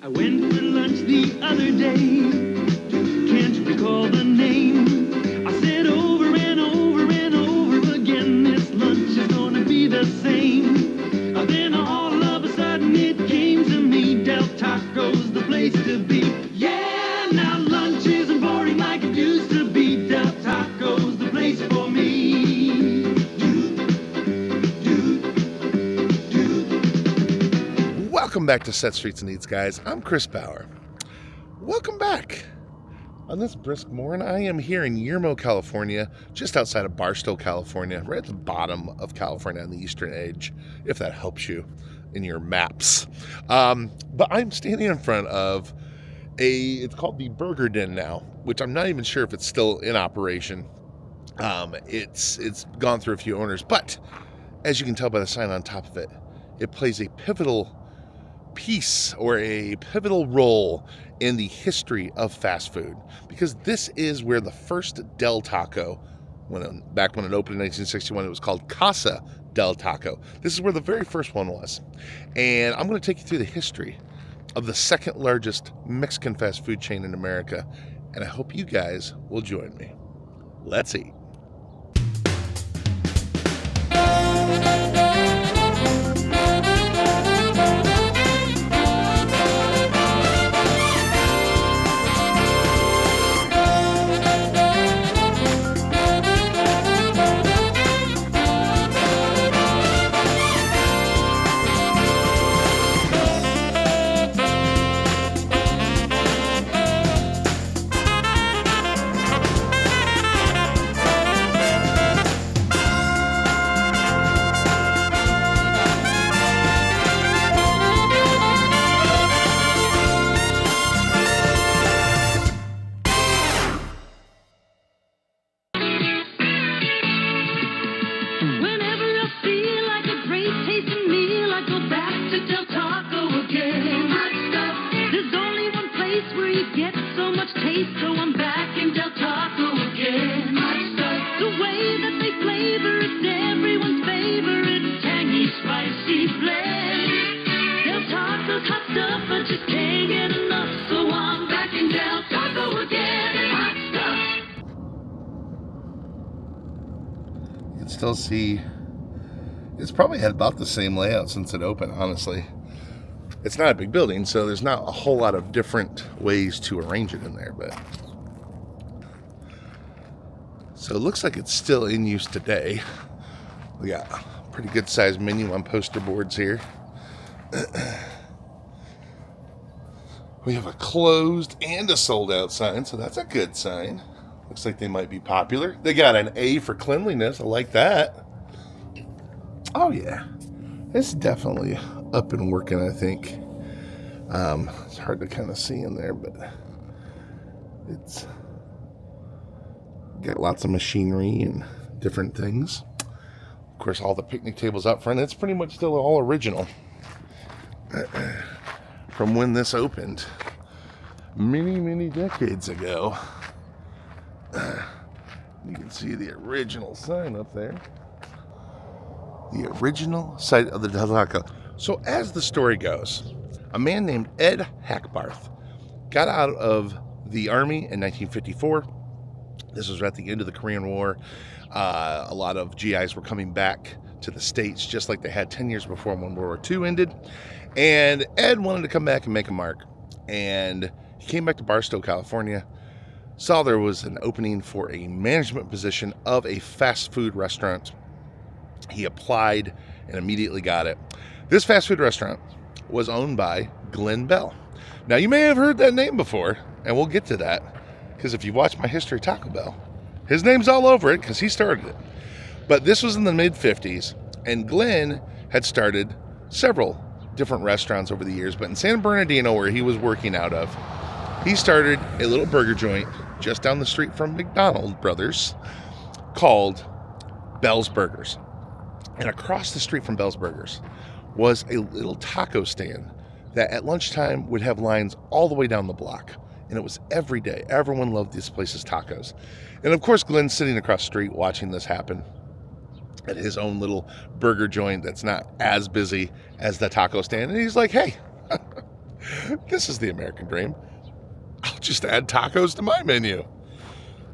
I went for lunch the other day. Can't recall the name. I said over and over and over again, this lunch is gonna be the same. Then all of a sudden it came to me, Del Taco's the place to be. Yeah, now lunch isn't boring like it used to be. Del Taco's the place for me. Welcome back to Set Streets and Eats, guys. I'm Chris Bauer. Welcome back. On this brisk morning, I am here in Yermo, California, just outside of Barstow, California, right at the bottom of California on the eastern edge, if that helps you in your maps. But I'm standing in front of it's called the Burger Den now, which I'm not even sure if it's still in operation. It's gone through a few owners, but as you can tell by the sign on top of it, it plays a pivotal piece or a pivotal role in the history of fast food, because this is where the first Del Taco, back when it opened in 1961, it was called Casa Del Taco. This is where the very first one was. And I'm going to take you through the history of the second largest Mexican fast food chain in America, and I hope you guys will join me. Let's eat. Still see it's probably had about the same layout since it opened. Honestly, it's not a big building, so there's not a whole lot of different ways to arrange it in there, but so it looks like it's still in use today. We got a pretty good sized menu on poster boards here. We have a closed and a sold out sign, so that's a good sign. Looks like they might be popular. They got an A for cleanliness. I like that. Oh, yeah. It's definitely up and working, I think. It's hard to kind of see in there, but it's got lots of machinery and different things. Of course, all the picnic tables out front. It's pretty much still all original from when this opened many, many decades ago. You can see the original sign up there. The original site of the Del Taco. So as the story goes, a man named Ed Hackbarth got out of the Army in 1954. This was at the end of the Korean War. A lot of GIs were coming back to the States just like they had 10 years before when World War II ended. And Ed wanted to come back and make a mark. And he came back to Barstow, California, saw there was an opening for a management position of a fast food restaurant. He applied and immediately got it. This fast food restaurant was owned by Glenn Bell. Now, you may have heard that name before, and we'll get to that, because if you watch my history of Taco Bell, his name's all over it because he started it. But this was in the mid-50s, and Glenn had started several different restaurants over the years, but in San Bernardino, where he was working out of, he started a little burger joint just down the street from McDonald Brothers called Bell's Burgers. And across the street from Bell's Burgers was a little taco stand that at lunchtime would have lines all the way down the block. And it was every day. Everyone loved this place's tacos. And of course, Glenn's sitting across the street watching this happen at his own little burger joint that's not as busy as the taco stand. And he's like, hey, This is the American dream. I'll just add tacos to my menu.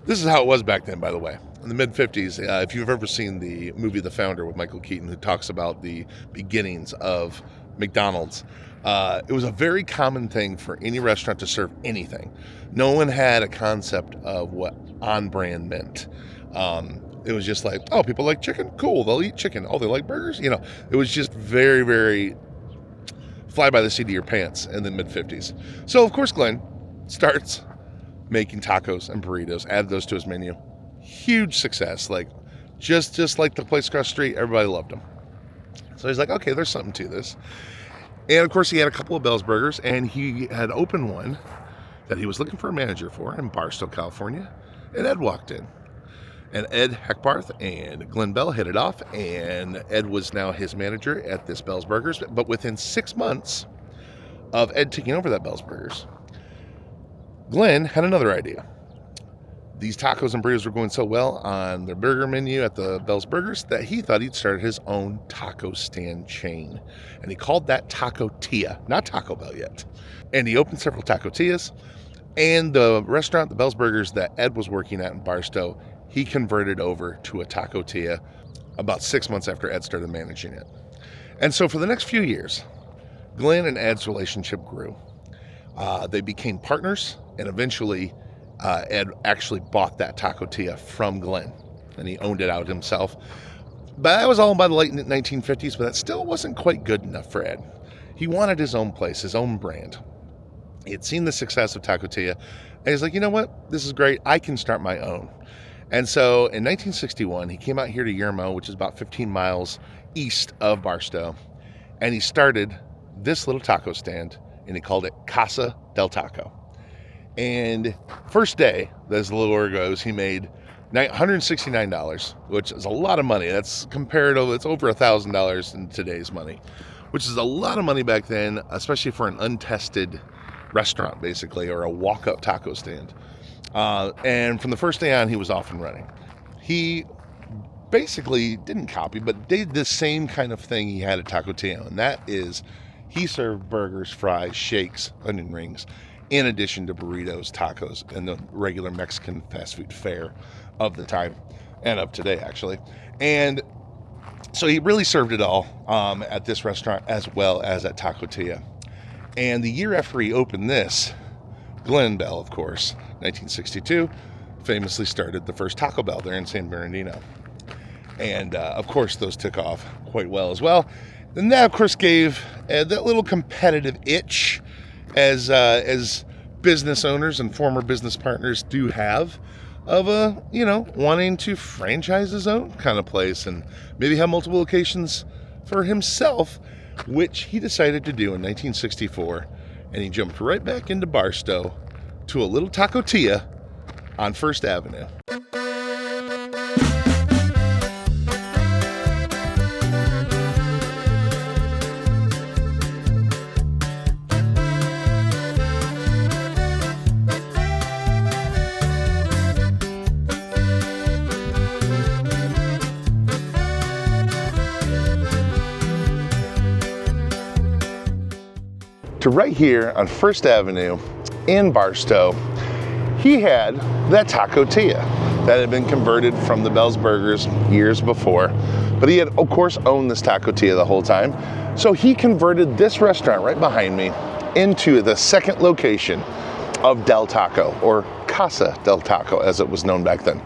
This is how it was back then, by the way. In the mid-50s, if you've ever seen the movie The Founder with Michael Keaton, who talks about the beginnings of McDonald's, it was a very common thing for any restaurant to serve anything. No one had a concept of what on-brand meant. It was just like, oh, people like chicken? Cool, they'll eat chicken. Oh, they like burgers? You know, it was just very, very fly by the seat of your pants in the mid-50s. So, of course, Glenn starts making tacos and burritos, added those to his menu. Huge success, like just like the place across the street, everybody loved him. So he's like, okay, there's something to this. And of course, he had a couple of Bell's Burgers, and he had opened one that he was looking for a manager for in Barstow, California. And Ed walked in. And Ed Hackbarth and Glenn Bell hit it off, and Ed was now his manager at this Bell's Burgers. But within 6 months of Ed taking over that Bell's Burgers, Glenn had another idea. These tacos and burritos were going so well on their burger menu at the Bell's Burgers that he thought he'd start his own taco stand chain. And he called that Taco Tia, not Taco Bell yet. And he opened several Taco Tias. And the restaurant, the Bell's Burgers that Ed was working at in Barstow, he converted over to a Taco Tia about 6 months after Ed started managing it. And so for the next few years, Glenn and Ed's relationship grew. They became partners, and eventually Ed actually bought that Taco Tia from Glenn, and he owned it out himself. But that was all by the late 1950s, but that still wasn't quite good enough for Ed. He wanted his own place, his own brand. He had seen the success of Taco Tia, and he's like, you know what? This is great. I can start my own. And so in 1961, he came out here to Yermo, which is about 15 miles east of Barstow, and he started this little taco stand, and he called it Casa del Taco. And first day, as the little word goes, he made $169, which is a lot of money. That's comparative. It's over $1,000 in today's money, which is a lot of money back then, especially for an untested restaurant, basically, or a walk-up taco stand. And from the first day on, he was off and running. He basically didn't copy, but did the same kind of thing he had at Taco Tia, and that is he served burgers, fries, shakes, onion rings, in addition to burritos, tacos, and the regular Mexican fast food fare of the time, and of today, actually. And so he really served it all at this restaurant as well as at Taco Tia. And the year after he opened this, Glenn Bell, of course, 1962, famously started the first Taco Bell there in San Bernardino. And, of course, those took off quite well as well. And that, of course, gave that little competitive itch as business owners and former business partners do have of wanting to franchise his own kind of place and maybe have multiple locations for himself, which he decided to do in 1964. And he jumped right back into Barstow to a little Taco Tia on First Avenue. To right here on First Avenue in Barstow, he had that Taco Tia that had been converted from the Bell's Burgers years before. But he had, of course, owned this Taco Tia the whole time. So he converted this restaurant right behind me into the second location of Del Taco, or Casa del Taco, as it was known back then.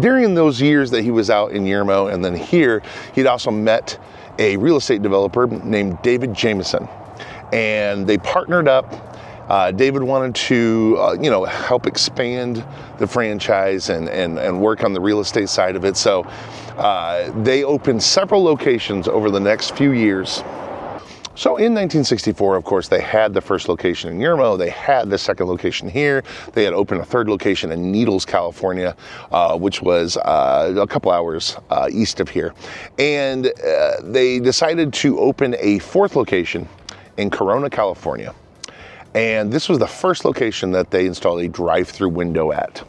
During those years that he was out in Yermo and then here, he'd also met a real estate developer named David Jameson. And they partnered up. David wanted to, help expand the franchise and work on the real estate side of it. So they opened several locations over the next few years. So in 1964, of course, they had the first location in Yermo. They had the second location here. They had opened a third location in Needles, California, which was a couple hours east of here. And they decided to open a fourth location in Corona, California. And this was the first location that they installed a drive-through window at.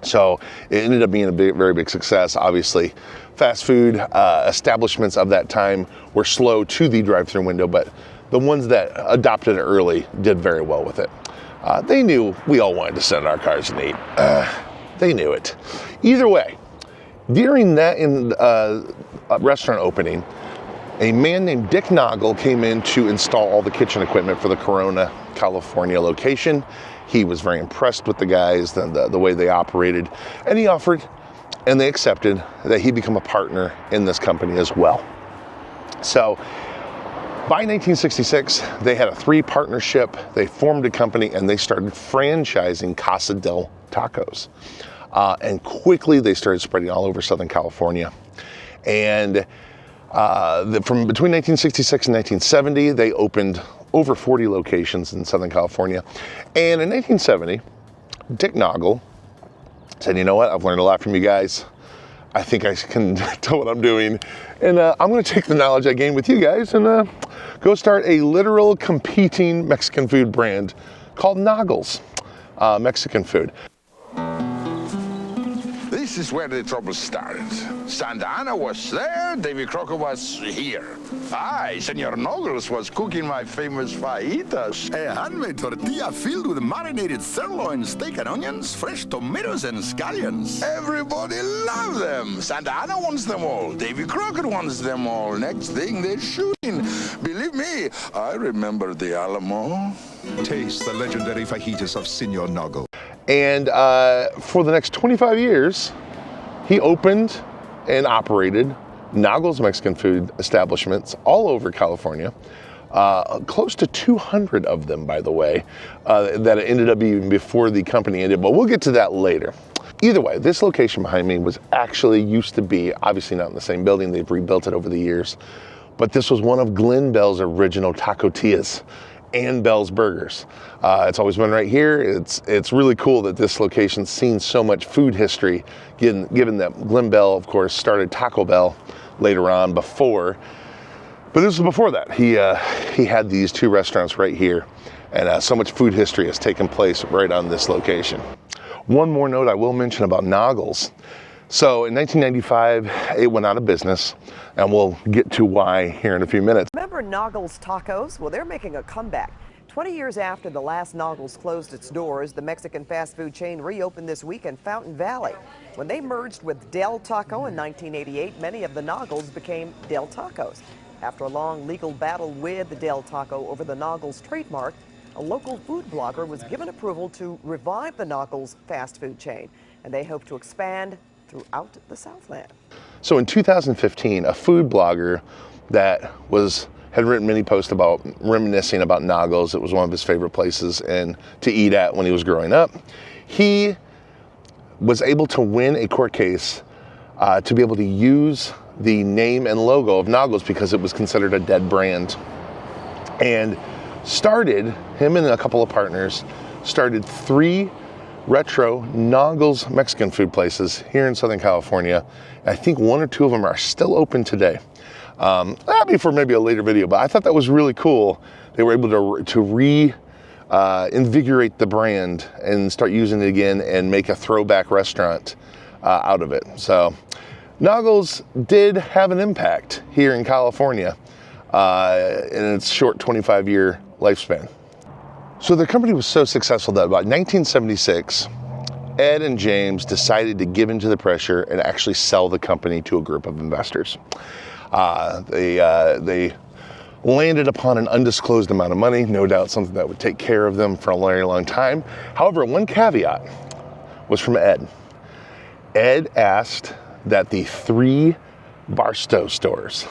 So it ended up being a very big success. Obviously, fast food establishments of that time were slow to the drive-through window, but the ones that adopted it early did very well with it. They knew we all wanted to sit in our cars and eat. They knew it. Either way, during that restaurant opening, a man named Dick Noggle came in to install all the kitchen equipment for the Corona, California location. He was very impressed with the guys, the way they operated, and he offered, and they accepted, that he become a partner in this company as well. So by 1966, they had a 3 partnership. They formed a company and they started franchising Casa del Tacos. And quickly they started spreading all over Southern California. And from between 1966 and 1970, they opened over 40 locations in Southern California. And in 1970, Dick Noggle said, you know what, I've learned a lot from you guys. I think I can tell what I'm doing. And I'm gonna take the knowledge I gained with you guys and go start a literal competing Mexican food brand called Nogles Mexican food. This is where the trouble started. Santa Ana was there, Davy Crocker was here. I, Senor Nogles, was cooking my famous fajitas. A handmade tortilla filled with marinated sirloin, steak and onions, fresh tomatoes and scallions. Everybody loved them. Santa Ana wants them all. Davy Crocker wants them all. Next thing, they're shooting. Believe me, I remember the Alamo. Taste the legendary fajitas of Senor Noggle. And for the next 25 years, he opened and operated Nogles Mexican food establishments all over California. Close to 200 of them, by the way, that ended up being before the company ended, but we'll get to that later. Either way, this location behind me was actually used to be, obviously not in the same building, they've rebuilt it over the years, but this was one of Glen Bell's original tacotillas and Bell's Burgers. It's always been right here. It's really cool that this location's seen so much food history, given that Glen Bell, of course, started Taco Bell later on before. But this was before that. He had these 2 restaurants right here, and so much food history has taken place right on this location. One more note I will mention about Nogles. So in 1995, it went out of business, and we'll get to why here in a few minutes. Remember Nogles Tacos? Well, they're making a comeback. 20 years after the last Nogles closed its doors, the Mexican fast food chain reopened this week in Fountain Valley. When they merged with Del Taco in 1988, many of the Nogles became Del Tacos. After a long legal battle with the Del Taco over the Nogles trademark, a local food blogger was given approval to revive the Nogles fast food chain, and they hope to expand throughout the Southland. So in 2015, a food blogger that had written many posts about reminiscing about Nogles. It was one of his favorite places to eat at when he was growing up. He was able to win a court case to be able to use the name and logo of Nogles because it was considered a dead brand. And him and a couple of partners started 3 retro Nogles Mexican food places here in Southern California. I think 1 or 2 of them are still open today. That'll be for maybe a later video, but I thought that was really cool. They were able to reinvigorate the brand and start using it again and make a throwback restaurant out of it. So Nogles did have an impact here in California in its short 25-year lifespan. So the company was so successful that about 1976, Ed and James decided to give into the pressure and actually sell the company to a group of investors. They landed upon an undisclosed amount of money, no doubt something that would take care of them for a very long time. However, one caveat was from Ed. Ed asked that the 3 Barstow stores,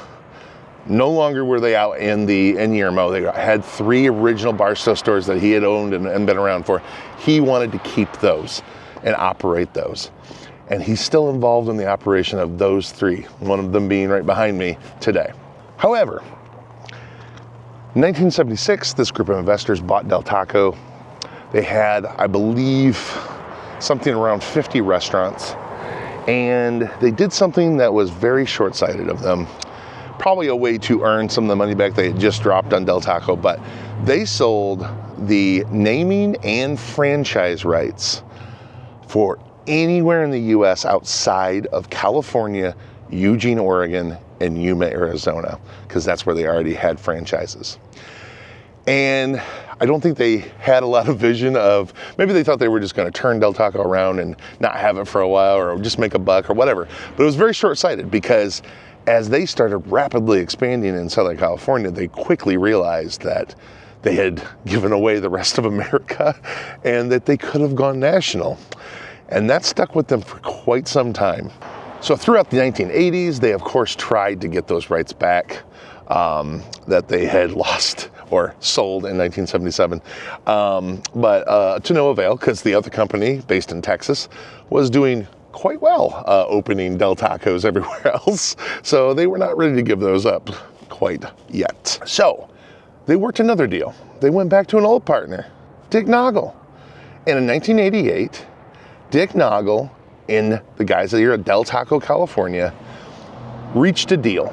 no longer were they out in Yermo. They had 3 original Barstow stores that he had owned and been around for. He wanted to keep those and operate those. And he's still involved in the operation of those 3, one of them being right behind me today. However, in 1976, this group of investors bought Del Taco. They had, I believe, something around 50 restaurants. And they did something that was very short-sighted of them. Probably a way to earn some of the money back they had just dropped on Del Taco, but they sold the naming and franchise rights for anywhere in the U.S. outside of California, Eugene, Oregon, and Yuma, Arizona, because that's where they already had franchises. And I don't think they had a lot of vision of, maybe they thought they were just going to turn Del Taco around and not have it for a while or just make a buck or whatever. But it was very short-sighted, because as they started rapidly expanding in Southern California, they quickly realized that they had given away the rest of America and that they could have gone national. And that stuck with them for quite some time. So throughout the 1980s, they of course tried to get those rights back that they had lost or sold in 1977, but to no avail, because the other company based in Texas was doing quite well, opening Del Tacos everywhere else. So they were not ready to give those up quite yet. So they worked another deal. They went back to an old partner, Dick Noggle. And in 1988, Dick Noggle and the guys that are at Del Taco, California, reached a deal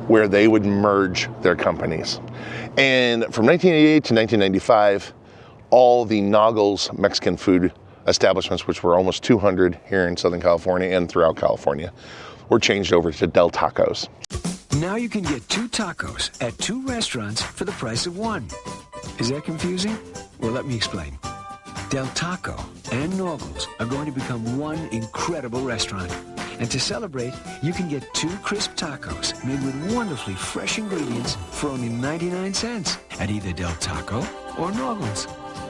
where they would merge their companies. And from 1988 to 1995, all the Nogles Mexican food establishments, which were almost 200 here in Southern California and throughout California, were changed over to Del Tacos. Now you can get 2 tacos at 2 restaurants for the price of 1. Is that confusing? Well, let me explain. Del Taco and Nogles are going to become one incredible restaurant. And to celebrate, you can get 2 crisp tacos made with wonderfully fresh ingredients for only 99 cents at either Del Taco or Nogles.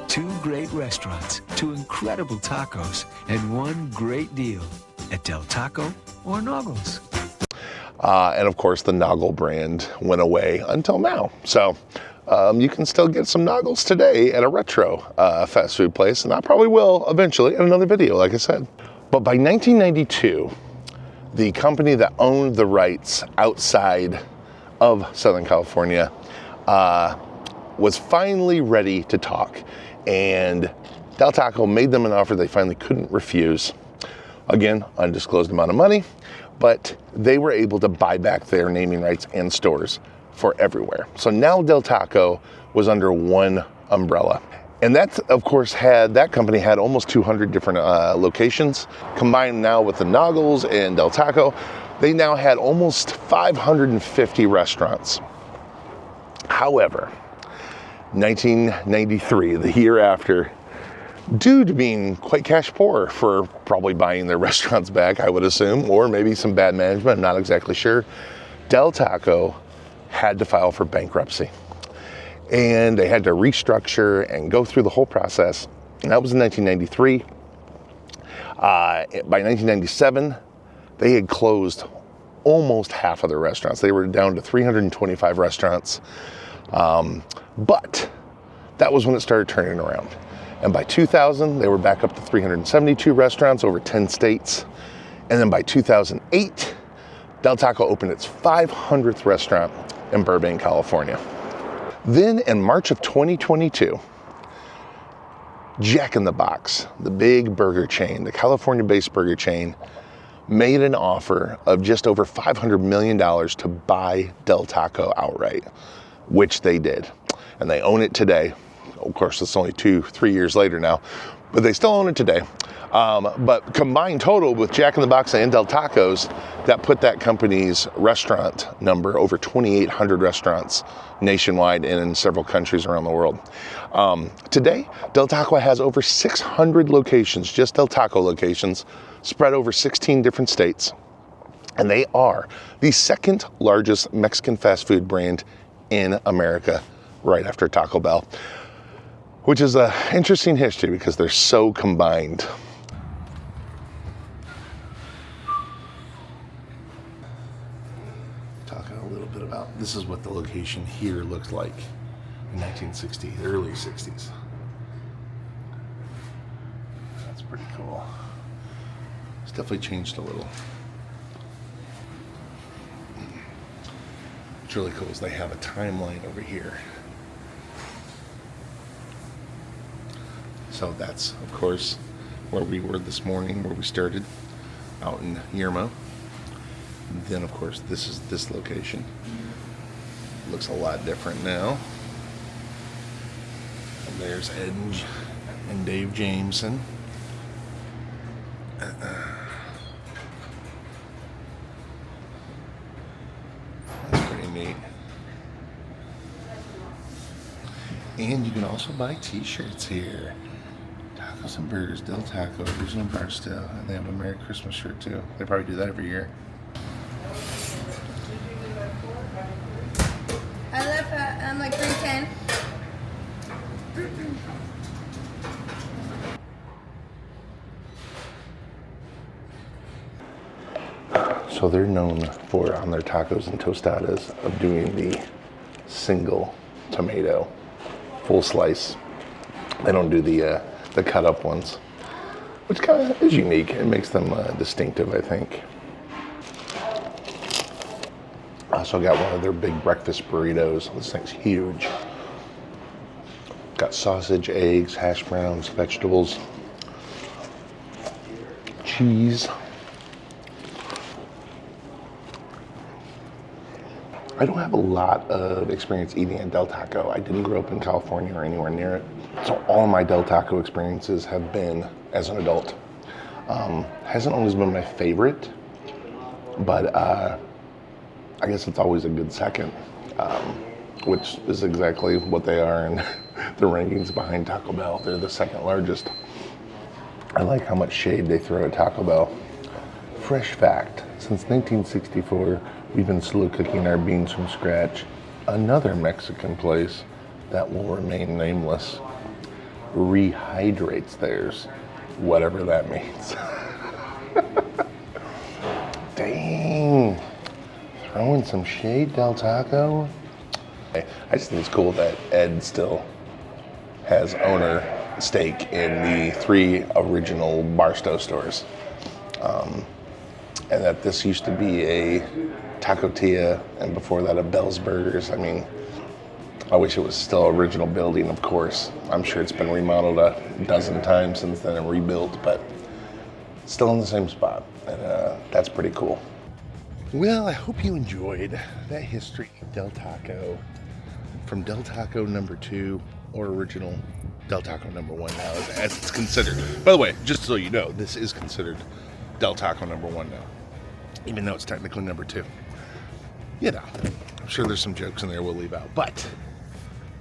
2 great restaurants, 2 incredible tacos, and 1 great deal at Del Taco or Nogles. And of course, the Noggle brand went away until now. So you can still get some Noggles today at a retro fast food place, and I probably will eventually in another video, like I said. But by 1992, the company that owned the rights outside of Southern California was finally ready to talk. And Del Taco made them an offer they finally couldn't refuse. Again, undisclosed amount of money, but they were able to buy back their naming rights and stores for everywhere. So now Del Taco was under one umbrella. And that, of course, that company had almost 200 different locations. Combined now with the Noggles and Del Taco, they now had almost 550 restaurants. However, 1993, the year after, due to being quite cash poor for probably buying their restaurants back, I would assume, or maybe some bad management, I'm not exactly sure, Del Taco had to file for bankruptcy. And they had to restructure and go through the whole process. And that was in 1993. By 1997, they had closed almost half of their restaurants. They were down to 325 restaurants. But that was when it started turning around. And by 2000, they were back up to 372 restaurants over 10 states. And then by 2008, Del Taco opened its 500th restaurant in Burbank, California. Then in March of 2022, Jack in the Box, the big burger chain, the California-based burger chain, made an offer of just over $500 million to buy Del Taco outright, which they did. And they own it today. Of course, it's only 2-3 years later now, but they still own it today. But combined total with Jack in the Box and Del Tacos, that put that company's restaurant number over 2,800 restaurants nationwide and in several countries around the world. Today, Del Taco has over 600 locations, just Del Taco locations, spread over 16 different states. And they are the second largest Mexican fast food brand in America, right after Taco Bell, which is an interesting history because they're so combined. Talking a little bit about, this is what the location here looked like in 1960, the early 60s. That's pretty cool. It's definitely changed a little. What's really cool is they have a timeline over here. So that's, of course, where we were this morning, where we started, out in Yermo. And then, of course, this is this location. Looks a lot different now. And there's Ed and Dave Jameson. That's pretty neat. And you can also buy t-shirts here. Tacos and Burgers, Del Taco, original bar style. And they have a Merry Christmas shirt too. They probably do that every year. I left at like 3:10. So they're known for, on their tacos and tostadas, of doing the single tomato, full slice. They don't do the cut up ones, which kind of is unique. It makes them distinctive, I think. I also got one of their big breakfast burritos. This thing's huge. Got sausage, eggs, hash browns, vegetables, cheese. I don't have a lot of experience eating at Del Taco. I didn't grow up in California or anywhere near it. So all my Del Taco experiences have been as an adult. Hasn't always been my favorite, but I guess it's always a good second, which is exactly what they are in the rankings behind Taco Bell. They're the second largest. I like how much shade they throw at Taco Bell. Fresh fact, since 1964, we've been slow cooking our beans from scratch. Another Mexican place that will remain nameless rehydrates theirs, whatever that means. Dang, throwing some shade, Del Taco. I just think it's cool that Ed still has owner stake in the 3 original Barstow stores. And that this used to be a Tacotia, and before that a Bell's Burgers. I mean, I wish it was still original building, of course. I'm sure it's been remodeled a dozen times since then and rebuilt, but still in the same spot. And that's pretty cool. Well, I hope you enjoyed that history of Del Taco. From Del Taco number 2, or original Del Taco number 1 now, as it's considered. By the way, just so you know, this is considered Del Taco number 1 now, even though it's technically number 2. You know, I'm sure there's some jokes in there we'll leave out, but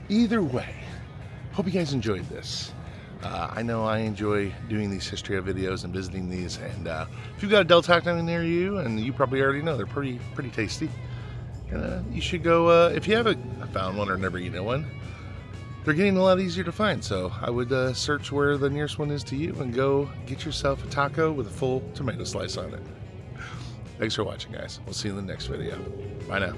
either way, hope you guys enjoyed this. I know I enjoy doing these history of videos and visiting these, and if you've got a Del Taco near you, and you probably already know, they're pretty tasty. And you should go, if you haven't found one or never eaten one, they're getting a lot easier to find, so I would search where the nearest one is to you and go get yourself a taco with a full tomato slice on it. Thanks for watching, guys. We'll see you in the next video. Bye now.